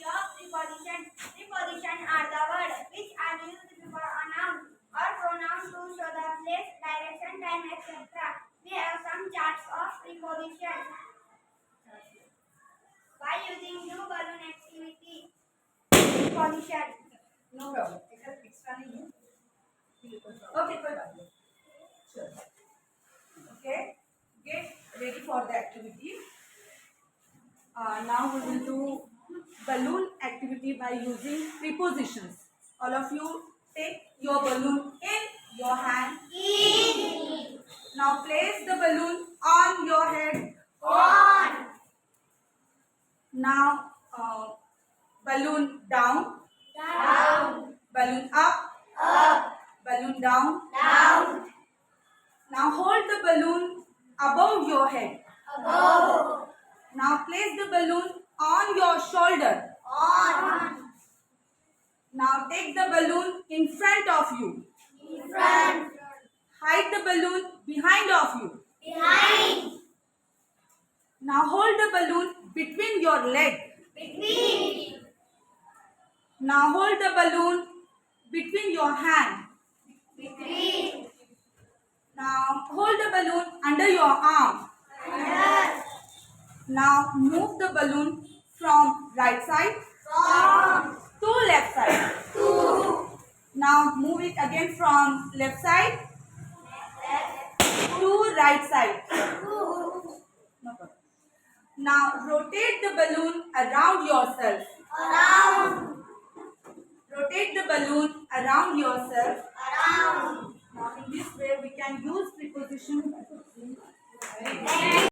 activity of preposition. Preposition are the words which are used before a noun or pronoun to show the place, direction, time, etc. We have some charts of preposition. By using blue balloon activity, preposition. No problem. Extra नहीं है. Okay, कोई बात नहीं. Sure. Okay. Get ready for the activity. Now we will do balloon activity by using prepositions. All of you take your balloon in your hand. Now place the balloon on your head. On. Now balloon down. Down. Balloon up. Up. Balloon down. Down. Now hold the balloon above your head. Above. Now place the balloon on your shoulder. On. Now take the balloon in front of you. In front. Hide the balloon behind of you. Behind. Now hold the balloon between your leg. Between. Now hold the balloon between your hand. Between. Now hold the balloon under your arm. Under. Now move the balloon from right side From. to left side. To. Now move it again from left side to right side. To. No problem. Now rotate the balloon around yourself. Around. Rotate the balloon around yourself. Around. Now in this way we can use preposition. Thank you.